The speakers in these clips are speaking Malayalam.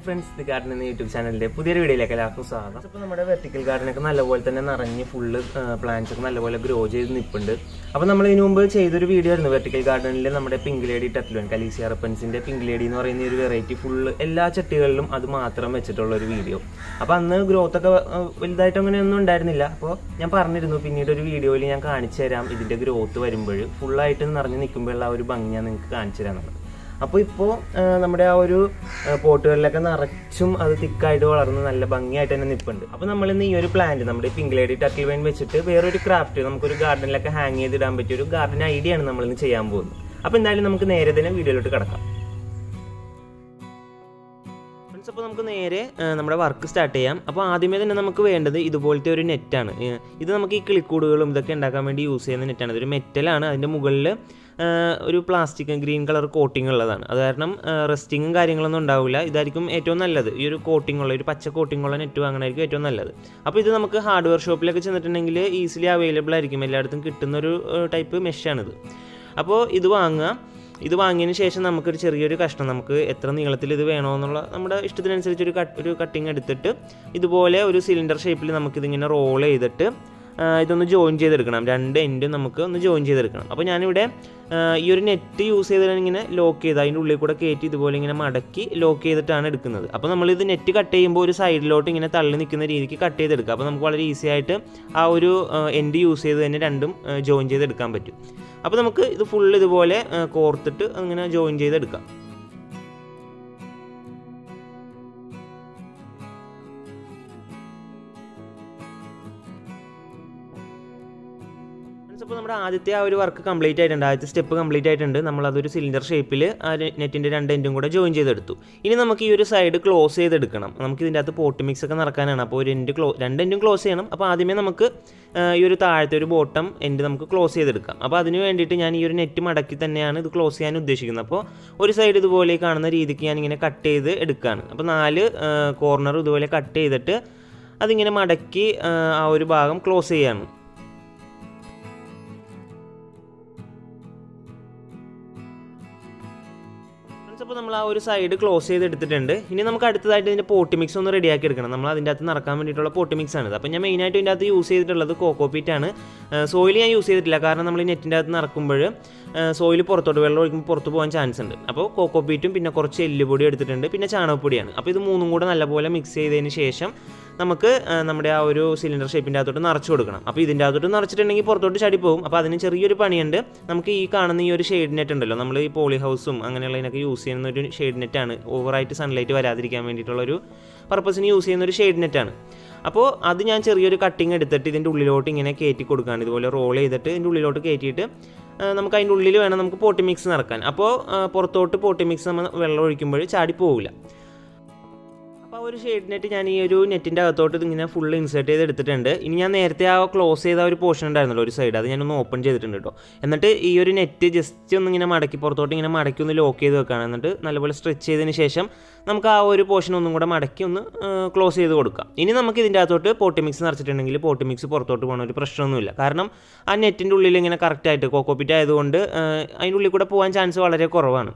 Friends, the garden in the YouTube channel. Pudir video like a Kusada. So, vertical garden, a Nalavolta and Narani full plants, a Nalavola grow, is Nipunda. Upon the Malinumber chase the video in the vertical garden, Lamada Pinklady, Tatlu, callisia reepns in the Pinklady, nor any variety full, a large tailum, Adamatra, Metchetol video. Upon the growth will die on unknown Darnilla, Yaparnid no pinid video, Yankancheram, is the growth to Edinburgh, full light and Narnicumbella, Bangan and Kancheran. Now, we have a portal like a thick bangi. Now, we have a plant, we have a Pinklady, we have a craft, we have a garden like a hanging, we have a garden idea. Now, we have a video. Suppose we work start now we have this net. This is click use metal. ഒരു പ്ലാസ്റ്റിക് ഗ്രീൻ കളർ കോട്ടിംഗ് ഉള്ളതാണ്. അത് കാരണം റസ്റ്റിംഗും കാര്യങ്ങളൊന്നും ഉണ്ടാവില്ല. ഇതായിരിക്കും ഏറ്റവും നല്ലത്. ഈ ഒരു കോട്ടിംഗ് ഉള്ള ഒരു പച്ച കോട്ടിംഗ് ഉള്ള നെറ്റ് വാങ്ങണമായിരിക്കും ഏറ്റവും നല്ലത്. അപ്പോൾ ഇത് നമുക്ക് ഹാർഡ്വെയർ ഷോപ്പിലൊക്കെ ചെന്നിട്ടുണ്ടെങ്കിൽ ഈസിലി അവൈലബിൾ ആയിരിക്കും. എല്ലായിടത്തും കിട്ടുന്ന ഒരു ടൈപ്പ് മെഷാണിത്. അപ്പോൾ ഇത് വാങ്ങുക. ഇത് വാങ്ങിയതിന് ശേഷം നമുക്കൊരു ചെറിയൊരു കഷ്ണം നമുക്ക് എത്ര നീളത്തിൽ ഇത് വേണമെന്നുള്ള നമ്മുടെ ഇഷ്ടത്തിനനുസരിച്ച് ഒരു കട്ടിങ് എടുത്തിട്ട് ഇതുപോലെ ഒരു സിലിണ്ടർ ഷേപ്പിൽ നമുക്കിതിങ്ങനെ റോൾ ചെയ്തിട്ട് ഇതൊന്ന് ജോയിൻ ചെയ്തെടുക്കണം. രണ്ട് എൻഡും നമുക്ക് ഒന്ന് ജോയിൻ ചെയ്തെടുക്കണം. അപ്പോൾ ഞാനിവിടെ ഈ ഒരു നെറ്റ് യൂസ് ചെയ്തിട്ട് ഇങ്ങനെ ലോക്ക് ചെയ്ത് അതിൻ്റെ ഉള്ളിൽ കൂടെ കയറ്റി ഇതുപോലെ ഇങ്ങനെ മടക്കി ലോക്ക് ചെയ്തിട്ടാണ് എടുക്കുന്നത്. അപ്പോൾ നമ്മളിത് നെറ്റ് കട്ട് ചെയ്യുമ്പോൾ ഒരു സൈഡിലോട്ട് ഇങ്ങനെ തള്ളി നിൽക്കുന്ന രീതിക്ക് കട്ട് ചെയ്തെടുക്കുക. അപ്പോൾ നമുക്ക് വളരെ ഈസി ആയിട്ട് ആ ഒരു എൻഡ് യൂസ് ചെയ്ത് തന്നെ രണ്ടും ജോയിൻ ചെയ്തെടുക്കാൻ പറ്റും. അപ്പോൾ നമുക്ക് ഇത് ഫുൾ ഇതുപോലെ കോർത്തിട്ട് അങ്ങനെ ജോയിൻ ചെയ്തെടുക്കാം. അപ്പോൾ നമ്മുടെ ആദ്യത്തെ ആ ഒരു വർക്ക് കംപ്ലീറ്റ് ആയിട്ടുണ്ട്. ആദ്യത്തെ സ്റ്റെപ്പ് കംപ്ലീറ്റ് ആയിട്ടുണ്ട്. നമ്മളതൊരു സിലിണ്ടർ ഷേപ്പിൽ ആ നെറ്റിൻ്റെ രണ്ട് എൻഡും കൂടെ ജോയിൻ ചെയ്തെടുത്തു. ഇനി നമുക്ക് ഈ ഒരു സൈഡ് ക്ലോസ് ചെയ്തെടുക്കണം. നമുക്ക് ഇതിൻ്റെ അകത്ത് പോട്ട് മിക്സ് ഒക്കെ നടക്കാനാണ്. അപ്പോൾ ഒരു രണ്ട് എൻഡും ക്ലോസ് ചെയ്യണം. അപ്പോൾ ആദ്യമേ നമുക്ക് ഈ ഒരു താഴത്തെ ഒരു ബോട്ടം എൻഡ് നമുക്ക് ക്ലോസ് ചെയ്തെടുക്കാം. അപ്പോൾ അതിന് വേണ്ടിയിട്ട് ഞാൻ ഈ ഒരു നെറ്റ് മടക്കി തന്നെയാണ് ഇത് ക്ലോസ് ചെയ്യാൻ ഉദ്ദേശിക്കുന്നത്. അപ്പോൾ ഒരു സൈഡ് ഇതുപോലെ കാണുന്ന രീതിക്ക് ഞാനിങ്ങനെ കട്ട് ചെയ്ത് എടുക്കുകയാണ്. അപ്പോൾ 4 കോർണർ ഇതുപോലെ കട്ട് ചെയ്തിട്ട് അതിങ്ങനെ മടക്കി ആ ഒരു ഭാഗം ക്ലോസ് ചെയ്യാണ്. അപ്പോൾ നമ്മൾ ആ ഒരു സൈഡ് ക്ലോസ് ചെയ്തെടുത്തിട്ടുണ്ട്. ഇനി നമുക്ക് അടുത്തതായിട്ട് ഇതിൻ്റെ പോട്ട് മിക്സ് ഒന്ന് റെഡിയാക്കി എടുക്കണം. നമ്മൾ അതിൻ്റെ അകത്ത് നിറക്കാൻ വേണ്ടിയിട്ടുള്ള പോട്ട് മിക്സ് ആണിത്. അപ്പോൾ ഞാൻ മെയിനായിട്ട് ഇതിൻ്റെ അകത്ത് യൂസ് ചെയ്തിട്ടുള്ളത് കോക്കോപീറ്റ് ആണ്. സോയിൽ ഞാൻ യൂസ് ചെയ്തിട്ടില്ല. കാരണം നമ്മൾ ഈ നെറ്റിൻ്റെ അകത്ത് നിറക്കുമ്പോൾ സോയിൽ പുറത്തോട്ട് വെള്ളം ഒഴിക്കുമ്പോൾ പുറത്ത് പോകാൻ ചാൻസ് ഉണ്ട്. അപ്പോൾ കോക്കോപീറ്റും പിന്നെ കുറച്ച് എല്ലുപൊടി എടുത്തിട്ടുണ്ട്, പിന്നെ ചാണകപ്പൊടിയാണ്. അപ്പോൾ ഇത് മൂന്നും കൂടെ നല്ലപോലെ മിക്സ് ചെയ്തതിന് ശേഷം നമുക്ക് നമ്മുടെ ആ ഒരു സിലിണ്ടർ ഷേപ്പിൻ്റെ അകത്തോട്ട് നിറച്ച് കൊടുക്കണം. അപ്പോൾ ഇതിൻ്റെ അകത്തോട്ട് നിറച്ചിട്ടുണ്ടെങ്കിൽ പുറത്തോട്ട് ചടി പോകും. അപ്പോൾ അതിന് ചെറിയൊരു പണിയുണ്ട്. നമുക്ക് ഈ കാണുന്ന ഈ ഒരു ഷെയ്ഡ് നെറ്റ് ഉണ്ടല്ലോ, നമ്മൾ ഈ പോളി ഹൗസും അങ്ങനെയുള്ളതിനൊക്കെ യൂസ് ചെയ്യുന്ന ഒരു ഷെയ്ഡ് നെറ്റാണ്. ഓവറായിട്ട് സൺലൈറ്റ് വരാതിരിക്കാൻ വേണ്ടിയിട്ടുള്ളൊരു പർപ്പസിന് യൂസ് ചെയ്യുന്ന ഒരു ഷെയ്ഡ് നെറ്റാണ്. അപ്പോൾ അത് ഞാൻ ചെറിയൊരു കട്ടിങ് എടുത്തിട്ട് ഇതിൻ്റെ ഉള്ളിലോട്ട് ഇങ്ങനെ കയറ്റി കൊടുക്കുകയാണ്. ഇതുപോലെ റോൾ ചെയ്തിട്ട് ഇതിൻ്റെ ഉള്ളിലോട്ട് കയറ്റിയിട്ട് നമുക്ക് അതിൻ്റെ ഉള്ളിൽ വേണം നമുക്ക് പോട്ടി മിക്സ് നിറക്കാൻ. അപ്പോൾ പുറത്തോട്ട് പോട്ടി മിക്സ് നമ്മൾ വെള്ളം ഒഴിക്കുമ്പോൾ ചാടി പോകില്ല. അപ്പോൾ ആ ഒരു ഷെയ്ഡ് നെറ്റ് ഞാൻ ഈ ഒരു നെറ്റിൻ്റെ അകത്തോട്ട് ഇതിങ്ങനെ ഫുള്ള് ഇൻസേർട്ട് ചെയ്ത് എടുത്തിട്ടുണ്ട്. ഇനി ഞാൻ നേരത്തെ ആ ക്ലോസ് ചെയ്ത ഒരു പോർഷൻ ഉണ്ടായിരുന്നല്ലോ ഒരു സൈഡ്, അത് ഞാനൊന്ന് ഓപ്പൺ ചെയ്തിട്ടുണ്ട് കേട്ടോ. എന്നിട്ട് ഈ ഒരു നെറ്റ് ജസ്റ്റ് ഒന്ന് ഇങ്ങനെ മടക്കി പുറത്തോട്ട് ഇങ്ങനെ മടക്കി ഒന്ന് ലോക്ക് ചെയ്ത് വെക്കുകയാണ്. എന്നിട്ട് നല്ലപോലെ സ്ട്രെച്ച് ചെയ്തതിന് ശേഷം നമുക്ക് ആ ഒരു പോർഷൻ ഒന്നും കൂടെ മടക്കി ഒന്ന് ക്ലോസ് ചെയ്ത് കൊടുക്കാം. ഇനി നമുക്ക് ഇതിൻ്റെ അകത്തോട്ട് പോട്ടി മിക്സ് നിറച്ചിട്ടുണ്ടെങ്കിൽ പോട്ടി മിക്സ് പുറത്തോട്ട് പോകണ ഒരു പ്രശ്നമൊന്നുമില്ല. കാരണം ആ നെറ്റിൻ്റെ ഉള്ളിൽ ഇങ്ങനെ കറക്റ്റായിട്ട് കോക്കോപീറ്റ് ആയതുകൊണ്ട് അതിൻ്റെ ഉള്ളിൽ കൂടെ പോകാൻ ചാൻസ് വളരെ കുറവാണ്.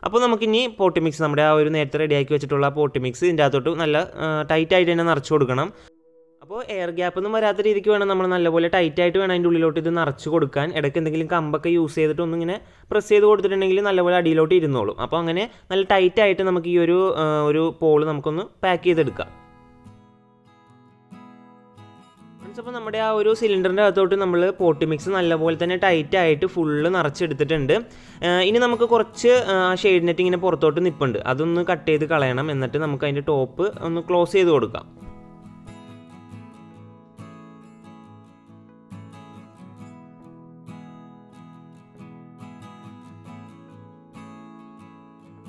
അപ്പോൾ നമുക്കിനി പോട്ടി മിക്സ് നമ്മുടെ ആ ഒരു നേരത്തെ റെഡിയാക്കി വെച്ചിട്ടുള്ള ആ പോട്ടി മിക്സ് ഇതിൻ്റെ അകത്തോട്ട് നല്ല ടൈറ്റായിട്ട് തന്നെ നിറച്ച് കൊടുക്കണം. അപ്പോൾ എയർ ഗ്യാപ്പ് ഒന്നും വരാത്ത രീതിക്ക് വേണം നമ്മൾ നല്ലപോലെ ടൈറ്റായിട്ട് വേണം അതിൻ്റെ ഉള്ളിലോട്ട് ഇത് നിറച്ച് കൊടുക്കാൻ. ഇടയ്ക്ക് എന്തെങ്കിലും കമ്പൊക്കെ യൂസ് ചെയ്തിട്ട് ഒന്നിങ്ങനെ പ്രസ് ചെയ്ത് കൊടുത്തിട്ടുണ്ടെങ്കിൽ നല്ലപോലെ അടിയിലോട്ട് ഇരുന്നോളും. അപ്പോൾ അങ്ങനെ നല്ല ടൈറ്റായിട്ട് നമുക്ക് ഈ ഒരു പോള് നമുക്കൊന്ന് പാക്ക് ചെയ്തെടുക്കാം. അപ്പോൾ നമ്മുടെ ആ ഒരു സിലിണ്ടറിൻ്റെ അകത്തോട്ട് നമ്മൾ പോട്ടി മിക്സ് നല്ലപോലെ തന്നെ ടൈറ്റായിട്ട് ഫുള്ള് നിറച്ചെടുത്തിട്ടുണ്ട്. ഇനി നമുക്ക് കുറച്ച് ഷെയ്ഡ് നെറ്റ് ഇങ്ങനെ പുറത്തോട്ട് നിൽപ്പുണ്ട്, അതൊന്ന് കട്ട് ചെയ്ത് കളയണം. എന്നിട്ട് നമുക്ക് അതിൻ്റെ ടോപ്പ് ഒന്ന് ക്ലോസ് ചെയ്ത് കൊടുക്കാം.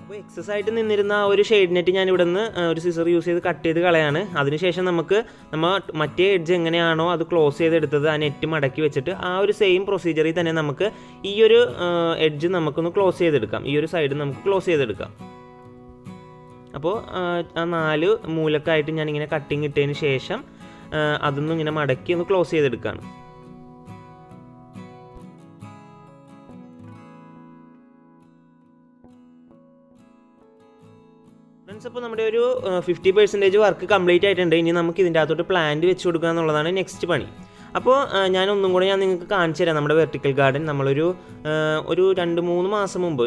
അപ്പോൾ എക്സസ് ആയിട്ട് നിന്നിരുന്ന ആ ഒരു ഷെയ്ഡ് നെറ്റ് ഞാൻ ഇവിടെ നിന്ന് ഒരു സിസർ യൂസ് ചെയ്ത് കട്ട് ചെയ്ത് കളയാണ്. അതിനുശേഷം നമ്മൾ മറ്റേ എഡ്ജ് എങ്ങനെയാണോ അത് ക്ലോസ് ചെയ്തെടുത്തത് ആ നെറ്റ് മടക്കി വെച്ചിട്ട് ആ ഒരു സെയിം പ്രൊസീജിയറിൽ തന്നെ നമുക്ക് ഈ ഒരു എഡ്ജ് നമുക്കൊന്ന് ക്ലോസ് ചെയ്തെടുക്കാം. ഈ ഒരു സൈഡ് നമുക്ക് ക്ലോസ് ചെയ്തെടുക്കാം. അപ്പോൾ ആ 4 മൂലക്കായിട്ട് ഞാനിങ്ങനെ കട്ടിങ് ഇട്ടതിന് ശേഷം അതൊന്നും ഇങ്ങനെ മടക്കി ഒന്ന് ക്ലോസ് ചെയ്തെടുക്കുകയാണ്. Friends, now we ഒരു 50% വർക്ക് കംപ്ലീറ്റ് ആയിട്ടുണ്ട്. ഇനി നമുക്ക് ഇതിൻ്റെ അകത്തോട്ട് പ്ലാന്റ് വെച്ച് കൊടുക്കുക എന്നുള്ളതാണ് നെക്സ്റ്റ് പണി. അപ്പോൾ ഞാൻ നിങ്ങൾക്ക് കാണിച്ചു തരാം. നമ്മുടെ വെർട്ടിക്കൽ ഗാർഡൻ നമ്മളൊരു 2-3 മാസം മുമ്പ്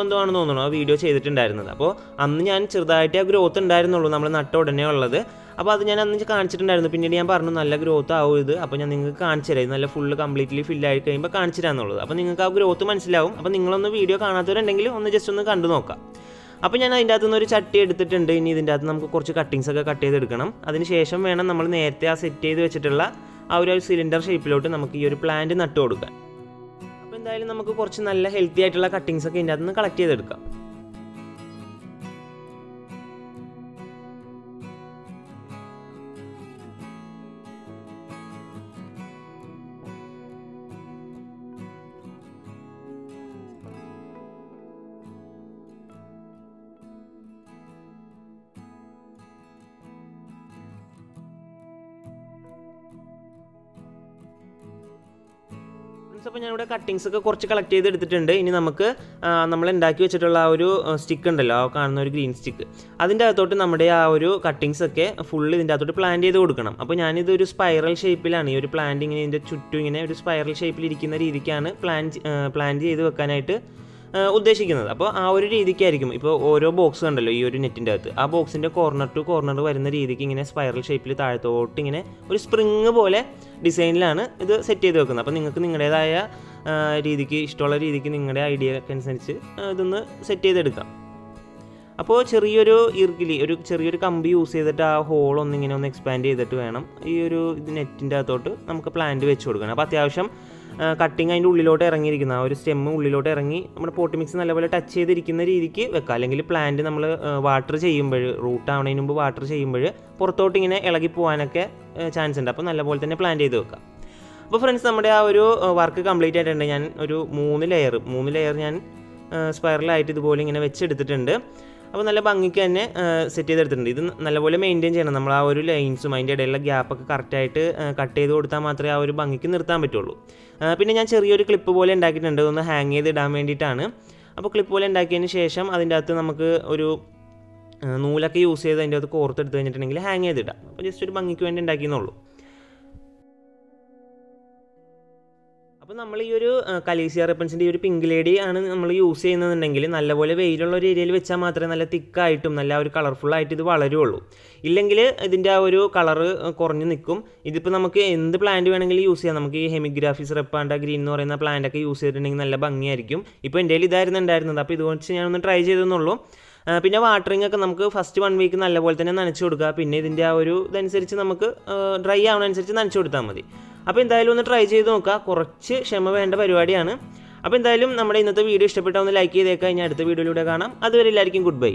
എന്തോ ആണെന്ന് തോന്നുന്നു ആ വീഡിയോ ചെയ്തിട്ടുണ്ടായിരുന്നത്. അപ്പോൾ അന്ന് ഞാൻ ചെറുതായിട്ട് ആ ഗ്രോത്ത് ഉണ്ടായിരുന്നുള്ളൂ നമ്മൾ നട്ട ഉടനെ ഉള്ളത്. അപ്പോൾ അത് ഞാൻ അന്ന് കാണിച്ചിട്ടുണ്ടായിരുന്നു. പിന്നീട് ഞാൻ പറഞ്ഞു നല്ല ഗ്രോത്ത് ആവും ഇത്. അപ്പോൾ ഞാൻ നിങ്ങൾക്ക് കാണിച്ചു തരാം. ഇത് നല്ല ഫുള്ള് കംപ്ലീറ്റ്ലി ഫില്ലായി കഴിയുമ്പോൾ കാണിച്ചു തരാമെന്നുള്ളത്. അപ്പോൾ നിങ്ങൾക്ക് ആ ഗ്രോത്ത് മനസ്സിലാവും. അപ്പോൾ നിങ്ങളൊന്ന് വീഡിയോ കാണാത്തവരുണ്ടെങ്കിൽ ഒന്ന് ജസ്റ്റ് ഒന്ന് കണ്ടു നോക്കാം. അപ്പോൾ ഞാൻ അതിൻ്റെ അകത്തുനിന്ന് ഒരു ചട്ടി എടുത്തിട്ടുണ്ട്. ഇനി ഇതിൻ്റെ അകത്ത് നമുക്ക് കുറച്ച് കട്ടിങ്സൊക്കെ കട്ട് ചെയ്തെടുക്കണം. അതിന് ശേഷം വേണം നമ്മൾ നേരത്തെ ആ സെറ്റ് ചെയ്ത് വെച്ചിട്ടുള്ള ആ ഒരു സിലിണ്ടർ ഷേപ്പിലോട്ട് നമുക്ക് ഈ ഒരു പ്ലാന്റ് നട്ടു കൊടുക്കാൻ. അപ്പോൾ എന്തായാലും നമുക്ക് കുറച്ച് നല്ല ഹെൽത്തി ആയിട്ടുള്ള കട്ടിങ്സൊക്കെ ഇതിൻ്റെ അകത്ത് നിന്ന് കളക്ട് ചെയ്തെടുക്കാം. അപ്പോൾ ഞാനിവിടെ കട്ടിങ്സൊക്കെ കുറച്ച് കളക്ട് ചെയ്ത് എടുത്തിട്ടുണ്ട്. ഇനി നമുക്ക് നമ്മൾ ഉണ്ടാക്കി വെച്ചിട്ടുള്ള ആ ഒരു സ്റ്റിക്ക് ഉണ്ടല്ലോ, ആ കാണുന്ന ഒരു ഗ്രീൻ സ്റ്റിക്ക്, അതിൻ്റെ അകത്തോട്ട് നമ്മുടെ ആ ഒരു കട്ടിങ്സൊക്കെ ഫുള്ള് ഇതിൻ്റെ അകത്തോട്ട് പ്ലാന്റ് ചെയ്ത് കൊടുക്കണം. അപ്പോൾ ഞാനിതൊരു സ്പൈറൽ ഷേപ്പിലാണ് ഈ ഒരു പ്ലാന്റ് ഇങ്ങനെ ഇതിൻ്റെ ചുറ്റും ഇങ്ങനെ ഒരു സ്പൈറൽ ഷേപ്പിലിരിക്കുന്ന രീതിക്കാണ് പ്ലാന്റ് ചെയ്ത് വെക്കാനായിട്ട് ഉദ്ദേശിക്കുന്നത്. അപ്പോൾ ആ ഒരു രീതിക്കായിരിക്കും. ഇപ്പോൾ ഓരോ ബോക്സ് കണ്ടല്ലോ ഈ ഒരു നെറ്റിൻ്റെ അകത്ത്, ആ ബോക്സിൻ്റെ കോർണർ ടു കോർണർ വരുന്ന രീതിക്ക് ഇങ്ങനെ സ്പൈറൽ ഷേപ്പിൽ താഴത്തോട്ട് ഇങ്ങനെ ഒരു സ്പ്രിങ് പോലെ ഡിസൈനിലാണ് ഇത് സെറ്റ് ചെയ്ത് വെക്കുന്നത്. അപ്പോൾ നിങ്ങൾക്ക് നിങ്ങളുടേതായ രീതിക്ക് ഇഷ്ടമുള്ള രീതിക്ക് നിങ്ങളുടെ ഐഡിയക്ക് അനുസരിച്ച് ഇതൊന്ന് സെറ്റ് ചെയ്തെടുക്കാം. അപ്പോൾ ചെറിയൊരു ചെറിയൊരു കമ്പി യൂസ് ചെയ്തിട്ട് ആ ഹോൾ ഒന്നിങ്ങനെ ഒന്ന് എക്സ്പാൻഡ് ചെയ്തിട്ട് വേണം ഈ ഒരു നെറ്റിൻ്റെ അകത്തോട്ട് നമുക്ക് പ്ലാന്റ് വെച്ച് കൊടുക്കണം. അപ്പോൾ അത്യാവശ്യം കട്ടിങ് അതിൻ്റെ ഉള്ളിലോട്ട് ഇറങ്ങിയിരിക്കുന്ന ആ ഒരു സ്റ്റെമ്മ് ഉള്ളിലോട്ട് ഇറങ്ങി നമ്മുടെ പോട്ടി മിക്സ് നല്ലപോലെ ടച്ച് ചെയ്തിരിക്കുന്ന രീതിക്ക് വെക്കാം. അല്ലെങ്കിൽ പ്ലാന്റ് നമ്മൾ വാട്ടർ ചെയ്യുമ്പോൾ, റൂട്ട് ആവുന്നതിന് മുമ്പ് വാട്ടർ ചെയ്യുമ്പോൾ പുറത്തോട്ട് ഇങ്ങനെ ഇളകി പോകാനൊക്കെ ചാൻസ് ഉണ്ട്. അപ്പോൾ നല്ലപോലെ തന്നെ പ്ലാന്റ് ചെയ്ത് വെക്കാം. അപ്പോൾ ഫ്രണ്ട്സ്, നമ്മുടെ ആ ഒരു വർക്ക് കംപ്ലീറ്റ് ആയിട്ടുണ്ട്. ഞാൻ ഒരു 3 ലെയർ ഞാൻ സ്പൈറലായിട്ട് ഇതുപോലെ ഇങ്ങനെ വെച്ചെടുത്തിട്ടുണ്ട്. അപ്പോൾ നല്ല ഭംഗിക്ക് തന്നെ സെറ്റ് ചെയ്തെടുത്തിട്ടുണ്ട്. ഇത് നല്ലപോലെ മെയിൻറ്റെയിൻ ചെയ്യണം. നമ്മൾ ആ ഒരു ലൈൻസും അതിൻ്റെ ഇടയിലുള്ള ഗ്യാപ്പൊക്കെ കറക്റ്റായിട്ട് കട്ട് ചെയ്ത് കൊടുത്താൽ മാത്രമേ ആ ഒരു ഭംഗിക്ക് നിർത്താൻ പറ്റുള്ളൂ. പിന്നെ ഞാൻ ചെറിയൊരു ക്ലിപ്പ് പോലെ ഉണ്ടാക്കിയിട്ടുണ്ട്, ഒന്ന് ഹാങ് ചെയ്ത് ഇടാൻ വേണ്ടിയിട്ടാണ്. അപ്പോൾ ക്ലിപ്പ് പോലെ ഉണ്ടാക്കിയതിന് ശേഷം അതിൻ്റെ അകത്ത് നമുക്ക് ഒരു നൂലൊക്കെ യൂസ് ചെയ്ത് അതിൻ്റെ അകത്ത് കോർത്തെടുത്ത് കഴിഞ്ഞിട്ടുണ്ടെങ്കിൽ ഹാങ് ചെയ്തിടാം. അപ്പോൾ ജസ്റ്റ് ഒരു ഭംഗിക്ക് വേണ്ടി ഉണ്ടാക്കിയെന്നുള്ളൂ. അപ്പോൾ നമ്മൾ ഈ ഒരു കലീസിയ റെപ്പൻസിൻ്റെ ഈ ഒരു പിങ്ക്ലേഡി ആണ് നമ്മൾ യൂസ് ചെയ്യുന്നതെന്നുണ്ടെങ്കിൽ നല്ലപോലെ വെയിലുള്ള ഒരു ഏരിയയിൽ വെച്ചാൽ മാത്രമേ നല്ല തിക്കായിട്ടും നല്ല ഒരു കളർഫുള്ളായിട്ട് ഇത് വളരുള്ളൂ. ഇല്ലെങ്കിൽ ഇതിൻ്റെ ആ ഒരു കളറ് കുറഞ്ഞ് നിൽക്കും. ഇതിപ്പോൾ നമുക്ക് എന്ത് പ്ലാന്റ് വേണമെങ്കിലും യൂസ് ചെയ്യാം. നമുക്ക് ഈ ഹെമിഗ്രാഫിസ് റെപ്പാൻഡ ഗ്രീൻ എന്ന് പറയുന്ന പ്ലാന്റൊക്കെ യൂസ് ചെയ്തിട്ടുണ്ടെങ്കിൽ നല്ല ഭംഗിയായിരിക്കും. ഇപ്പോൾ എൻ്റെ കയ്യിൽ ഇതായിരുന്നു ഉണ്ടായിരുന്നത്. അപ്പോൾ ഇതുകൊണ്ട് ഞാനൊന്ന് ട്രൈ ചെയ്തെന്നുള്ളൂ. പിന്നെ വാട്ടറിംഗ് ഒക്കെ നമുക്ക് ഫസ്റ്റ് 1 വീക്ക് നല്ലപോലെ തന്നെ നനച്ചു കൊടുക്കുക. പിന്നെ ഇതിൻ്റെ ആ ഒരു ഇതനുസരിച്ച് നമുക്ക് ഡ്രൈ ആവുന്നതനുസരിച്ച് നനച്ചു കൊടുത്താൽ മതി. അപ്പോൾ എന്തായാലും ഒന്ന് ട്രൈ ചെയ്ത് നോക്കുക. കുറച്ച് ക്ഷമ വേണ്ട പരിപാടിയാണ്. അപ്പോൾ എന്തായാലും നമ്മുടെ ഇന്നത്തെ വീഡിയോ ഇഷ്ടപ്പെട്ടാൽ ഒന്ന് ലൈക്ക് ചെയ്തേക്കാം. ഇനി അടുത്ത വീഡിയോയിലൂടെ കാണാം. അതുവരെ എല്ലാവർക്കും ഗുഡ് ബൈ.